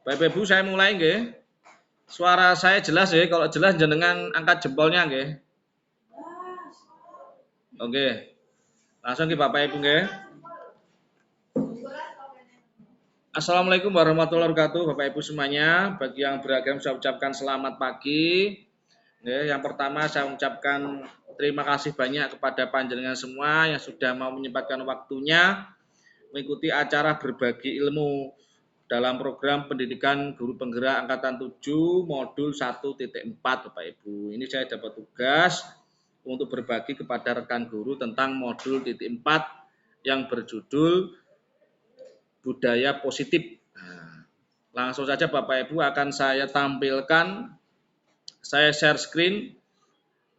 Bapak Ibu saya mulai nggih. Suara saya jelas ya, kalau jelas jenengan angkat jempolnya nggih. Oke. Langsung ke Bapak Ibu nggih. Assalamualaikum warahmatullahi wabarakatuh Bapak Ibu semuanya. Bagi yang beragam saya ucapkan selamat pagi. Yang pertama saya ucapkan terima kasih banyak kepada panjenengan semua yang sudah mau menyempatkan waktunya mengikuti acara berbagi ilmu dalam program pendidikan guru penggerak angkatan 7 modul 1.4 Bapak Ibu. Ini saya dapat tugas untuk berbagi kepada rekan guru tentang modul 4 yang berjudul budaya positif. Langsung saja Bapak Ibu akan saya tampilkan, saya share screen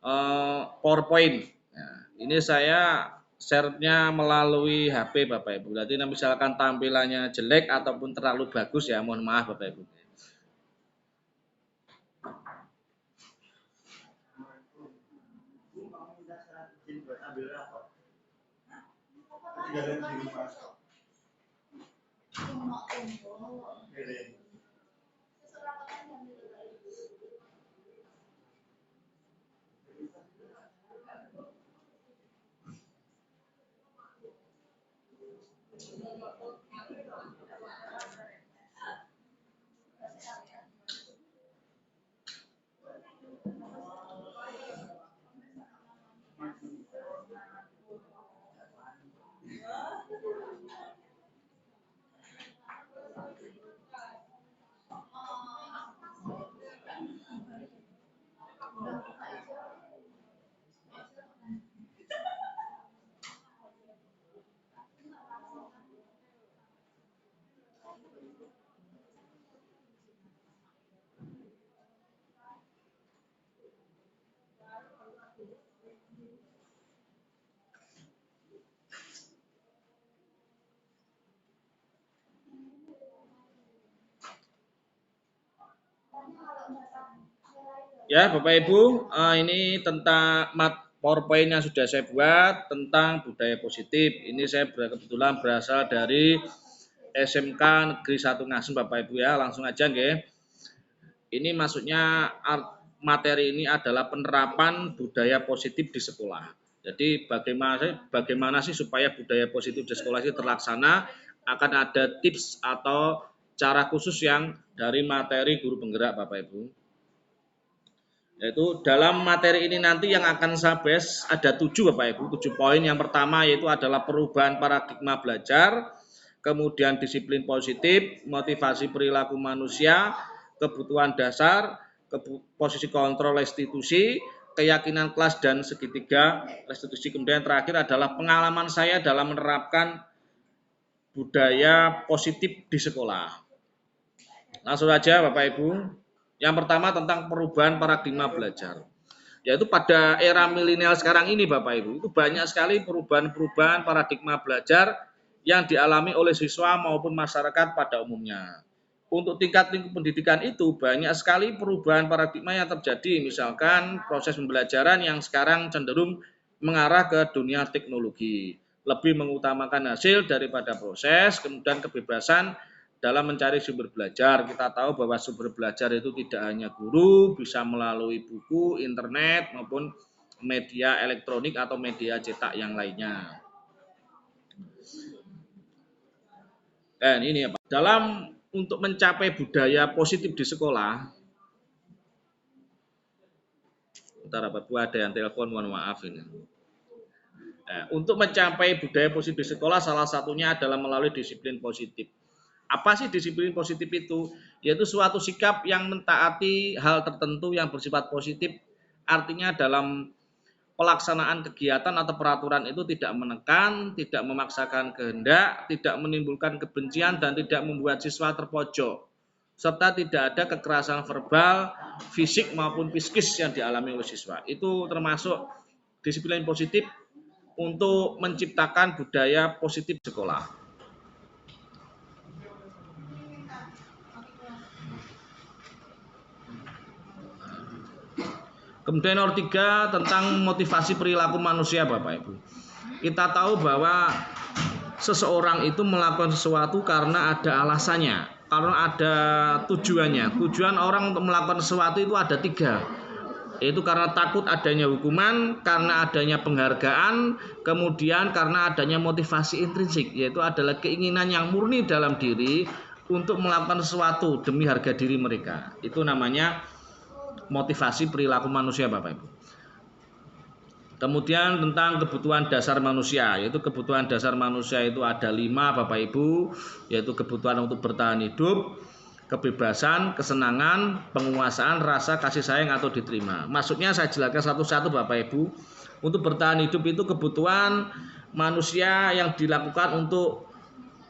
PowerPoint. Ini saya share-nya melalui HP Bapak Ibu. Jadi misalkan tampilannya jelek ataupun terlalu bagus ya mohon maaf Bapak Ibu. Ya Bapak Ibu, ini tentang PowerPoint yang sudah saya buat tentang budaya positif. Ini saya kebetulan berasal dari SMK Negeri 1 Ngasem Bapak Ibu ya. Langsung aja nggih. Ini maksudnya materi ini adalah penerapan budaya positif di sekolah. Jadi bagaimana sih supaya budaya positif di sekolah itu terlaksana, akan ada tips atau cara khusus yang dari materi guru penggerak Bapak Ibu. Yaitu dalam materi ini nanti yang akan saya bahas ada 7 Bapak Ibu, 7 poin. Yang pertama yaitu adalah perubahan paradigma belajar, kemudian disiplin positif, motivasi perilaku manusia, kebutuhan dasar, posisi kontrol restitusi, keyakinan kelas dan segitiga restitusi. Kemudian terakhir adalah pengalaman saya dalam menerapkan budaya positif di sekolah. Langsung saja Bapak Ibu. Yang pertama tentang perubahan paradigma belajar. Yaitu pada era milenial sekarang ini Bapak Ibu, itu banyak sekali perubahan-perubahan paradigma belajar yang dialami oleh siswa maupun masyarakat pada umumnya. Untuk tingkat lingkup pendidikan itu banyak sekali perubahan paradigma yang terjadi. Misalkan proses pembelajaran yang sekarang cenderung mengarah ke dunia teknologi. Lebih mengutamakan hasil daripada proses, kemudian kebebasan dalam mencari sumber belajar. Kita tahu bahwa sumber belajar itu tidak hanya guru, bisa melalui buku, internet, maupun media elektronik atau media cetak yang lainnya. Dan ini apa? Dalam untuk mencapai budaya positif di sekolah, bentar Bapak Ibu ada yang telepon, mohon maaf ini. Untuk mencapai budaya positif di sekolah, salah satunya adalah melalui disiplin positif. Apa sih disiplin positif itu? Yaitu suatu sikap yang mentaati hal tertentu yang bersifat positif, artinya dalam pelaksanaan kegiatan atau peraturan itu tidak menekan, tidak memaksakan kehendak, tidak menimbulkan kebencian dan tidak membuat siswa terpojok, serta tidak ada kekerasan verbal, fisik maupun psikis yang dialami oleh siswa. Itu termasuk disiplin positif untuk menciptakan budaya positif di sekolah. Kemudian nomor 3 tentang motivasi perilaku manusia Bapak Ibu. Kita tahu bahwa seseorang itu melakukan sesuatu karena ada alasannya. karena ada tujuannya. Tujuan orang untuk melakukan sesuatu itu ada 3. Yaitu karena takut adanya hukuman, karena adanya penghargaan, kemudian karena adanya motivasi intrinsik, yaitu adalah keinginan yang murni dalam diri untuk melakukan sesuatu demi harga diri mereka. Itu namanya motivasi perilaku manusia, Bapak Ibu. Kemudian tentang kebutuhan dasar manusia, yaitu kebutuhan dasar manusia itu ada 5, Bapak Ibu, yaitu kebutuhan untuk bertahan hidup, kebebasan, kesenangan, penguasaan, rasa kasih sayang atau diterima. Maksudnya saya jelaskan satu-satu, Bapak Ibu. Untuk bertahan hidup itu kebutuhan manusia yang dilakukan untuk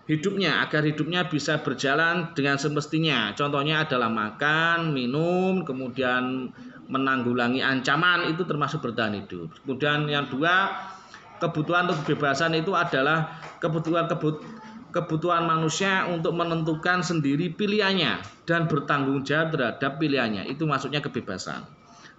hidupnya, agar hidupnya bisa berjalan dengan semestinya. Contohnya adalah makan, minum, kemudian menanggulangi ancaman, itu termasuk bertahan hidup. Kemudian yang 2, kebutuhan untuk kebebasan itu adalah kebutuhan manusia untuk menentukan sendiri pilihannya dan bertanggung jawab terhadap pilihannya. Itu maksudnya kebebasan.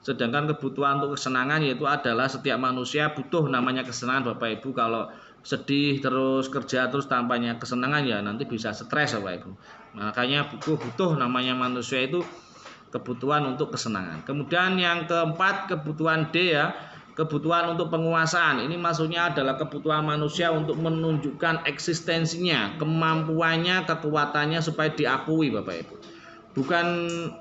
Sedangkan kebutuhan untuk kesenangan yaitu adalah setiap manusia butuh namanya kesenangan, Bapak Ibu. Kalau sedih terus, kerja terus tanpanya kesenangan ya nanti bisa stres, Bapak Ibu. Makanya butuh namanya manusia itu kebutuhan untuk kesenangan. Kemudian yang keempat, kebutuhan D ya, kebutuhan untuk penguasaan. Ini maksudnya adalah kebutuhan manusia untuk menunjukkan eksistensinya, kemampuannya, kekuatannya supaya diakui, Bapak Ibu. Bukan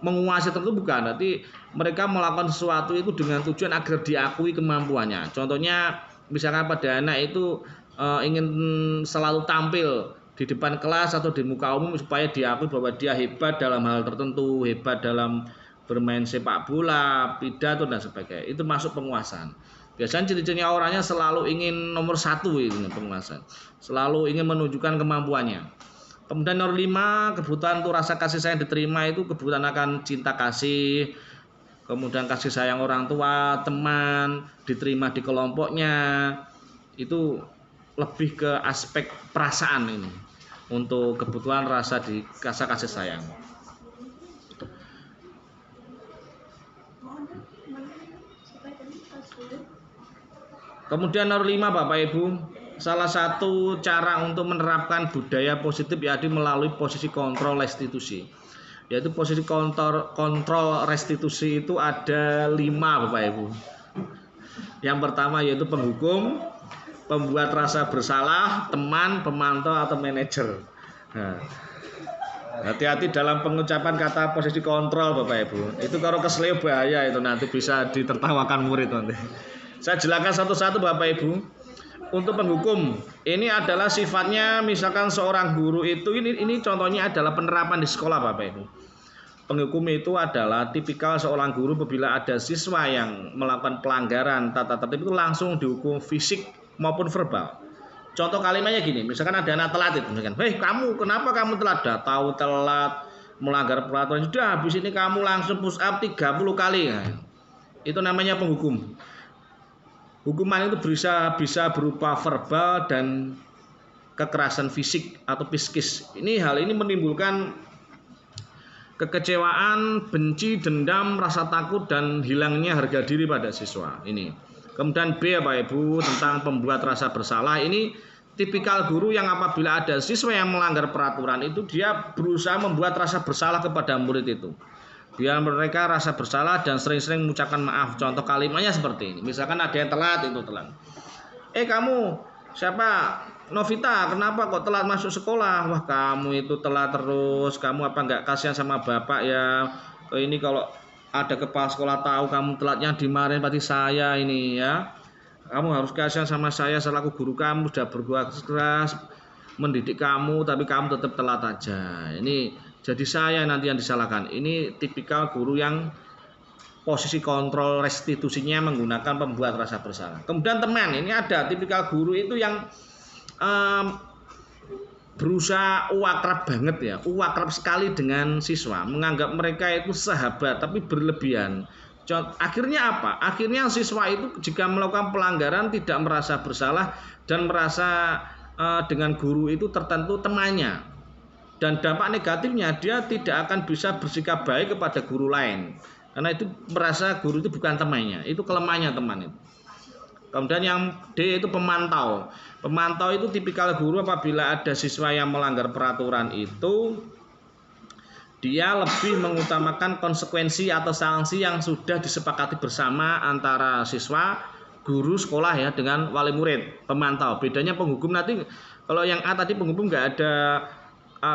menguasai tertentu, bukan. Nanti mereka melakukan sesuatu itu dengan tujuan agar diakui kemampuannya. Contohnya misalkan pada anak itu ingin selalu tampil di depan kelas atau di muka umum supaya diakui bahwa dia hebat dalam hal tertentu, hebat dalam bermain sepak bola, pidato dan sebagainya. Itu masuk penguasaan. Biasanya ciri-cirinya orangnya selalu ingin nomor 1 ini penguasaan. Selalu ingin menunjukkan kemampuannya. Kemudian nomor 5, kebutuhan untuk rasa kasih sayang diterima itu kebutuhan akan cinta kasih, kemudian kasih sayang orang tua, teman, diterima di kelompoknya. Itu lebih ke aspek perasaan ini untuk kebutuhan rasa kasih sayang. Kemudian nomor 5, Bapak Ibu, salah satu cara untuk menerapkan budaya positif yaitu melalui posisi kontrol restitusi. Yaitu posisi kontrol restitusi itu ada 5, Bapak Ibu. Yang pertama yaitu penghukum, pembuat rasa bersalah, teman, pemantau atau manajer. Nah, hati-hati dalam pengucapan kata posisi kontrol, Bapak Ibu. Itu kalau keselio bahaya, itu nanti bisa ditertawakan murid nanti. Saya jelaskan satu-satu, Bapak Ibu. Untuk penghukum, ini adalah sifatnya misalkan seorang guru itu ini contohnya adalah penerapan di sekolah, Bapak Ibu. Penghukum itu adalah tipikal seorang guru apabila ada siswa yang melakukan pelanggaran tata tertib itu langsung dihukum fisik maupun verbal. Contoh kalimatnya gini, misalkan ada anak telat itu, misalkan, "Hei kamu, kenapa kamu telat?" Dah tahu telat, melanggar peraturan, sudah habis ini kamu langsung push up 30 kali. Nah, itu namanya penghukum. Hukuman itu bisa berupa verbal dan kekerasan fisik atau psikis. Hal ini menimbulkan kekecewaan, benci, dendam, rasa takut dan hilangnya harga diri pada siswa. Ini. Kemudian B, Bapak Ibu, tentang pembuat rasa bersalah. Ini tipikal guru yang apabila ada siswa yang melanggar peraturan itu dia berusaha membuat rasa bersalah kepada murid itu. Biar mereka rasa bersalah dan sering-sering mengucapkan maaf. Contoh kalimatnya seperti ini. Misalkan ada yang telat, itu telat. Kamu siapa? Novita, kenapa kok telat masuk sekolah? Wah, kamu itu telat terus. Kamu apa nggak kasihan sama bapak ya? Ini kalau ada kepala sekolah tahu kamu telatnya dimarahin pasti saya ini ya. Kamu harus kasihan sama saya selaku guru kamu, sudah berbuat keras mendidik kamu tapi kamu tetap telat aja. Ini jadi saya nanti yang disalahkan. Ini tipikal guru yang posisi kontrol restitusinya menggunakan pembuat rasa bersalah. Kemudian teman, ini ada tipikal guru itu yang berusaha akrab banget ya, akrab sekali dengan siswa, menganggap mereka itu sahabat tapi berlebihan. Akhirnya apa? Akhirnya siswa itu jika melakukan pelanggaran tidak merasa bersalah dan merasa dengan guru itu tertentu temannya. Dan dampak negatifnya dia tidak akan bisa bersikap baik kepada guru lain. Karena itu merasa guru itu bukan temannya, itu kelemahannya teman itu. Kemudian yang D itu pemantau. Pemantau itu tipikal guru apabila ada siswa yang melanggar peraturan itu dia lebih mengutamakan konsekuensi atau sanksi yang sudah disepakati bersama antara siswa, guru sekolah ya dengan wali murid, pemantau. Bedanya penghukum nanti, kalau yang A tadi penghukum nggak ada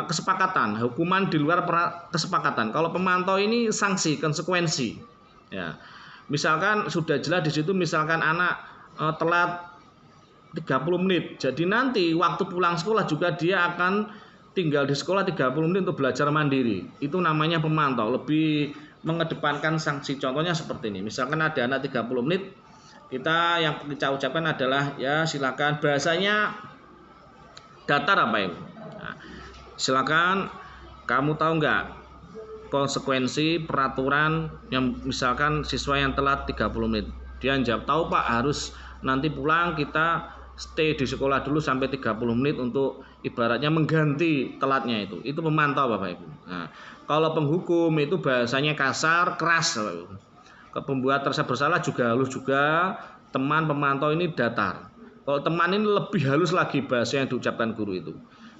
kesepakatan, hukuman di luar kesepakatan. Kalau pemantau ini sanksi, konsekuensi. Ya. Misalkan sudah jelas di situ, misalkan anak telat 30 menit. Jadi nanti waktu pulang sekolah juga dia akan tinggal di sekolah 30 menit untuk belajar mandiri. Itu namanya pemantau, lebih mengedepankan sanksi. Contohnya seperti ini. Misalkan ada anak 30 menit, yang kita ucapkan adalah ya silakan, bahasanya datar apa ini? Nah, silakan, kamu tahu nggak konsekuensi peraturan yang misalkan siswa yang telat 30 menit. Dia jawab, tahu Pak, harus nanti pulang kita stay di sekolah dulu sampai 30 menit untuk ibaratnya mengganti telatnya itu. Itu memantau Bapak Ibu. Nah, kalau penghukum itu bahasanya kasar, keras Bapak Ibu. Pembuat terasa bersalah juga halus juga, teman pemantau ini datar. Kalau teman ini lebih halus lagi bahasa yang diucapkan guru itu.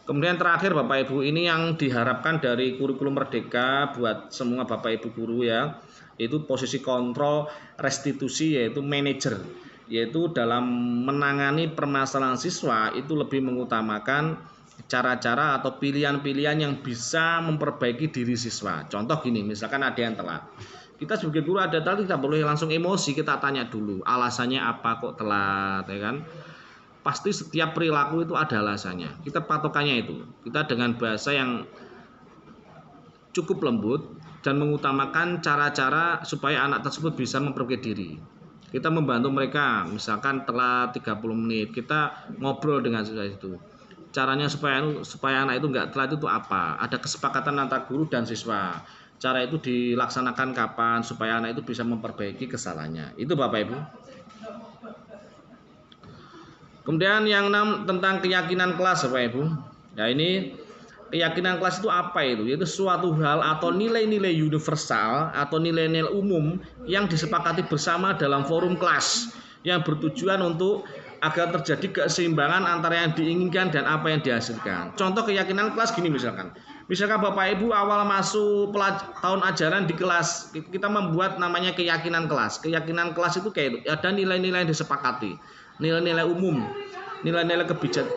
Kemudian terakhir Bapak Ibu, ini yang diharapkan dari kurikulum Merdeka buat semua Bapak Ibu guru ya, itu posisi kontrol restitusi, yaitu manajer, yaitu dalam menangani permasalahan siswa itu lebih mengutamakan cara-cara atau pilihan-pilihan yang bisa memperbaiki diri siswa. Contoh gini, misalkan ada yang telat. Kita sebagai guru ada telat, kita boleh langsung emosi, kita tanya dulu alasannya apa kok telat, ya kan? Pasti setiap perilaku itu ada alasannya. Kita patokannya itu. Kita dengan bahasa yang cukup lembut dan mengutamakan cara-cara supaya anak tersebut bisa memperbaiki diri. Kita membantu mereka, misalkan telat 30 menit, kita ngobrol dengan siswa itu. Caranya supaya anak itu nggak telat itu apa? Ada kesepakatan antara guru dan siswa. Cara itu dilaksanakan kapan supaya anak itu bisa memperbaiki kesalahannya. Itu Bapak Ibu. Kemudian yang 6 tentang keyakinan kelas Bapak Ibu. Ya, ini keyakinan kelas itu apa itu? Yaitu suatu hal atau nilai-nilai universal atau nilai-nilai umum yang disepakati bersama dalam forum kelas yang bertujuan untuk agar terjadi keseimbangan antara yang diinginkan dan apa yang dihasilkan. Contoh keyakinan kelas gini misalkan. Misalkan Bapak Ibu awal masuk tahun ajaran di kelas, kita membuat namanya keyakinan kelas. Keyakinan kelas itu kayak itu, ada nilai-nilai yang disepakati, nilai-nilai umum, nilai-nilai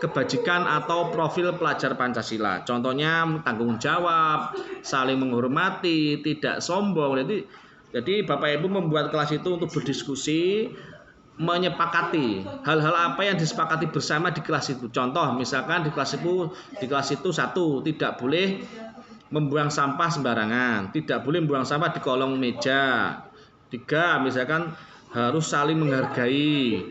kebajikan atau profil pelajar Pancasila. Contohnya tanggung jawab, saling menghormati, tidak sombong. Jadi Bapak Ibu membuat kelas itu untuk berdiskusi, menyepakati hal-hal apa yang disepakati bersama di kelas itu. Contoh misalkan di kelas itu 1, tidak boleh membuang sampah sembarangan, tidak boleh membuang sampah di kolong meja. 3, misalkan harus saling menghargai.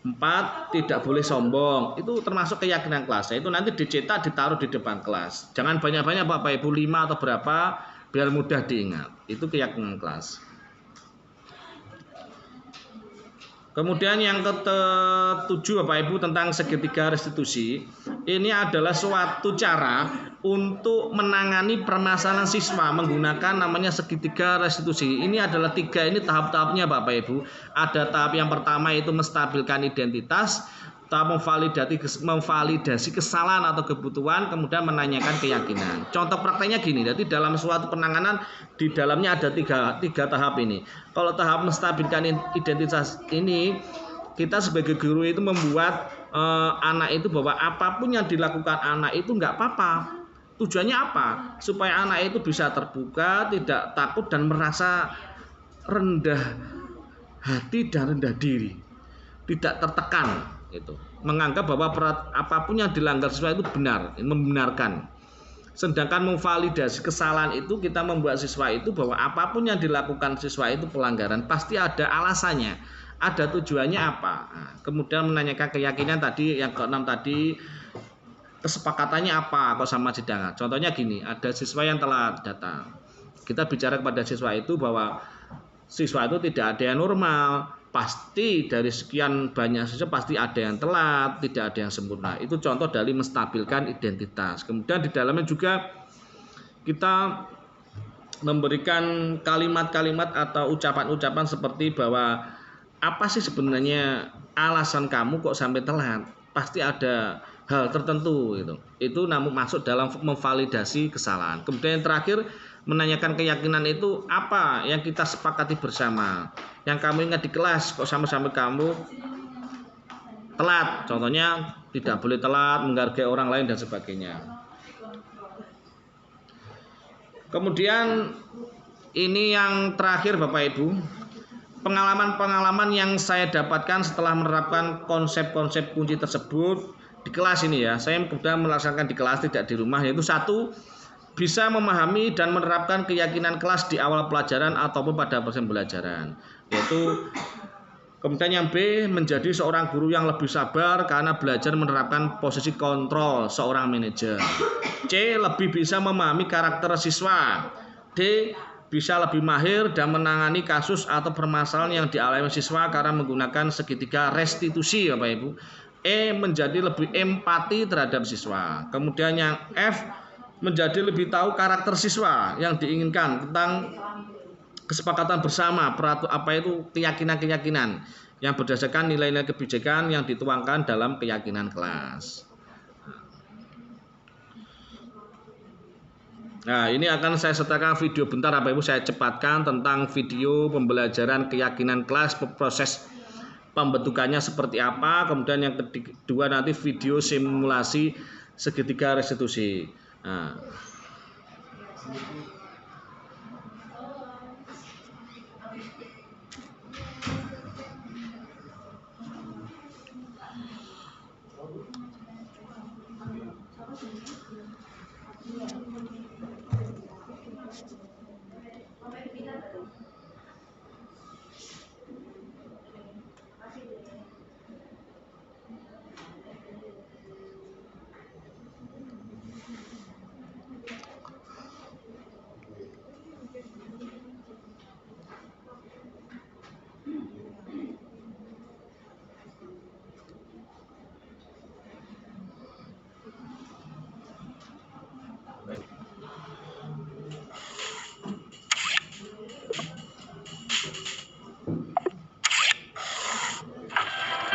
4, tidak boleh sombong. Itu termasuk keyakinan kelas. Itu nanti dicetak, ditaruh di depan kelas. Jangan banyak-banyak Bapak Ibu, 5 atau berapa, biar mudah diingat. Itu keyakinan kelas. Kemudian yang ke-7 Bapak Ibu tentang segitiga restitusi. Ini adalah suatu cara untuk menangani permasalahan siswa menggunakan namanya segitiga restitusi. Ini adalah 3 ini tahap-tahapnya Bapak Ibu. Ada tahap yang pertama itu menstabilkan identitas, tahap memvalidasi kesalahan atau kebutuhan, kemudian menanyakan keyakinan. Contoh prakteknya gini, jadi dalam suatu penanganan di dalamnya ada tiga tahap ini. Kalau tahap menstabilkan identitas ini, kita sebagai guru itu membuat anak itu bahwa apapun yang dilakukan anak itu nggak apa-apa. Tujuannya apa? Supaya anak itu bisa terbuka, tidak takut dan merasa rendah hati dan rendah diri, tidak tertekan. Itu menganggap bahwa apapun yang dilanggar siswa itu benar, membenarkan. Sedangkan memvalidasi kesalahan itu kita membuat siswa itu bahwa apapun yang dilakukan siswa itu pelanggaran pasti ada alasannya, ada tujuannya apa. Nah, kemudian menanyakan keyakinan tadi yang ke-6 tadi, kesepakatannya apa kok sama sidang. Contohnya gini, ada siswa yang telat datang. Kita bicara kepada siswa itu bahwa siswa itu tidak ada yang normal. Pasti dari sekian banyak siswa pasti ada yang telat, tidak ada yang sempurna. Itu contoh dari menstabilkan identitas. Kemudian di dalamnya juga kita memberikan kalimat-kalimat atau ucapan-ucapan seperti bahwa apa sih sebenarnya alasan kamu kok sampai telat? Pasti ada hal tertentu gitu. Itu namun masuk dalam memvalidasi kesalahan. Kemudian yang terakhir menanyakan keyakinan itu apa yang kita sepakati bersama, yang kamu ingat di kelas kok sama-sama kamu telat, contohnya tidak boleh telat, menghargai orang lain dan sebagainya. Kemudian ini yang terakhir Bapak Ibu, pengalaman-pengalaman yang saya dapatkan setelah menerapkan konsep-konsep kunci tersebut di kelas ini ya, saya kemudian melaksanakan di kelas tidak di rumah, yaitu satu, bisa memahami dan menerapkan keyakinan kelas di awal pelajaran ataupun pada proses pembelajaran, yaitu kemudian yang B, menjadi seorang guru yang lebih sabar karena belajar menerapkan posisi kontrol seorang manajer. C, lebih bisa memahami karakter siswa. D, bisa lebih mahir dan menangani kasus atau permasalahan yang dialami siswa karena menggunakan segitiga restitusi Bapak Ibu. E, menjadi lebih empati terhadap siswa. Kemudian yang F, menjadi lebih tahu karakter siswa yang diinginkan tentang kesepakatan bersama, apa itu keyakinan-keyakinan yang berdasarkan nilai-nilai kebijakan yang dituangkan dalam keyakinan kelas. Nah, ini akan saya sertakan video bentar Bapak Ibu, saya cepatkan tentang video pembelajaran keyakinan kelas, proses pembentukannya seperti apa, kemudian yang kedua nanti video simulasi segitiga restitusi. Nah,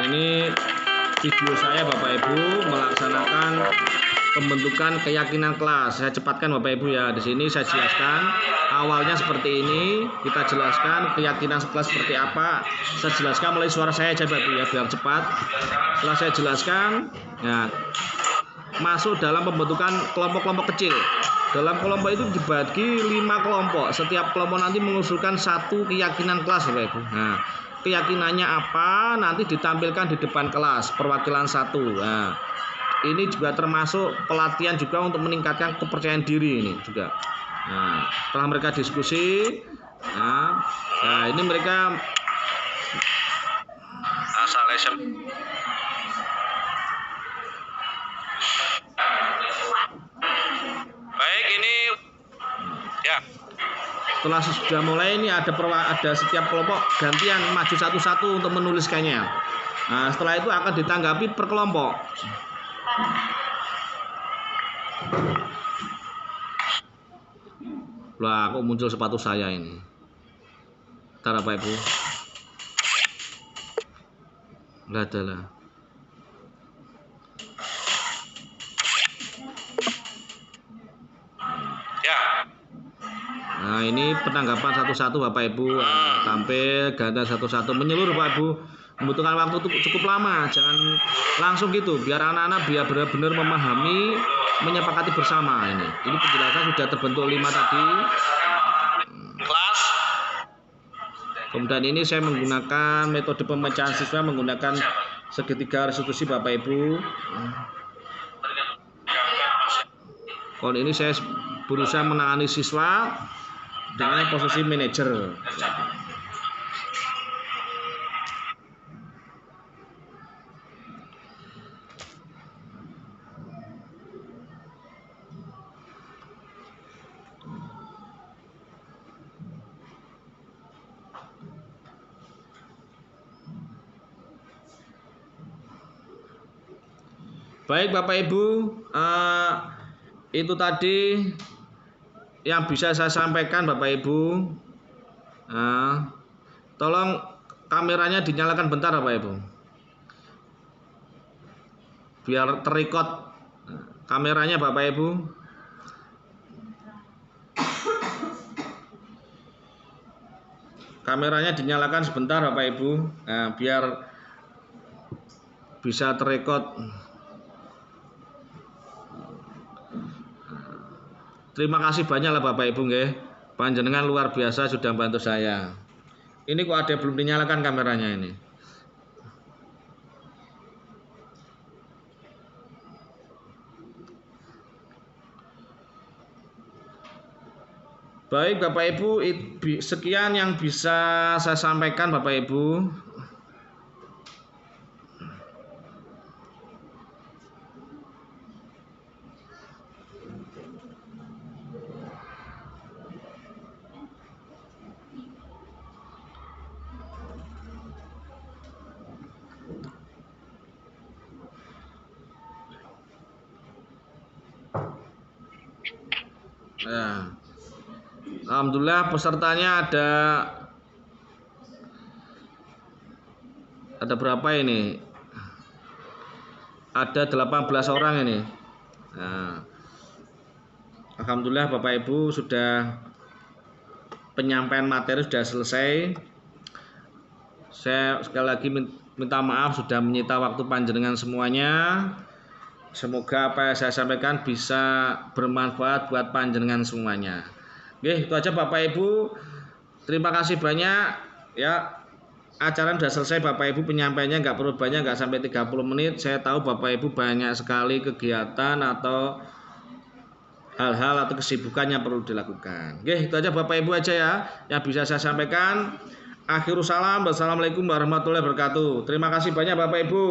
ini video saya Bapak Ibu melaksanakan pembentukan keyakinan kelas. Saya cepatkan Bapak Ibu ya. Di sini saya jelaskan awalnya seperti ini, kita jelaskan keyakinan kelas seperti apa. Saya jelaskan melalui suara saya aja Bapak Ibu ya, biar cepat. Setelah saya jelaskan, ya, masuk dalam pembentukan kelompok-kelompok kecil. Dalam kelompok itu dibagi 5 kelompok. Setiap kelompok nanti mengusulkan satu keyakinan kelas Bapak Ibu. Nah, keyakinannya apa nanti ditampilkan di depan kelas, perwakilan satu. Nah, ini juga termasuk pelatihan juga untuk meningkatkan kepercayaan diri ini juga. Nah, setelah mereka diskusi, nah ini mereka asal baik ini ya. Setelah sudah mulai ini ada setiap kelompok gantian maju satu-satu untuk menuliskannya. Nah, setelah itu akan ditanggapi per kelompok. Lah, kok muncul sepatu saya ini? Ntar Bapak Ibu. Nggak ada lah. Nah, ini penanggapan satu-satu Bapak Ibu, tampil ganda satu-satu menyeluruh Bapak Ibu. Membutuhkan waktu cukup lama, jangan langsung gitu, biar anak-anak biar benar-benar memahami, menyepakati bersama ini. Ini penjelasan sudah terbentuk 5 tadi. Kelas. Kemudian ini saya menggunakan metode pemecahan siswa menggunakan segitiga restitusi Bapak Ibu. Kalau ini saya berusaha menangani siswa dengan posisi manajer. Baik Bapak Ibu, itu tadi yang bisa saya sampaikan Bapak Ibu. Tolong kameranya dinyalakan bentar Bapak Ibu, biar terrecord kameranya Bapak Ibu. Kameranya dinyalakan sebentar Bapak Ibu, nah, biar bisa terrekod. Terima kasih banyak lah Bapak Ibu nggih. Panjenengan luar biasa sudah bantu saya. Ini kok ada belum dinyalakan kameranya ini. Baik Bapak Ibu, sekian yang bisa saya sampaikan Bapak Ibu. Nah, alhamdulillah pesertanya ada berapa ini? Ada 18 orang ini. Nah, alhamdulillah Bapak Ibu sudah penyampaian materi sudah selesai. Saya sekali lagi minta maaf sudah menyita waktu panjenengan semuanya. Semoga apa yang saya sampaikan bisa bermanfaat buat panjenengan semuanya. Oke, itu aja Bapak Ibu. Terima kasih banyak ya. Acara sudah selesai Bapak Ibu, penyampaiannya nggak perlu banyak, nggak sampai 30 menit. Saya tahu Bapak Ibu banyak sekali kegiatan atau hal-hal atau kesibukan yang perlu dilakukan. Oke, itu aja Bapak Ibu aja ya yang bisa saya sampaikan. Akhirus salam, wassalamualaikum warahmatullahi wabarakatuh. Terima kasih banyak Bapak Ibu.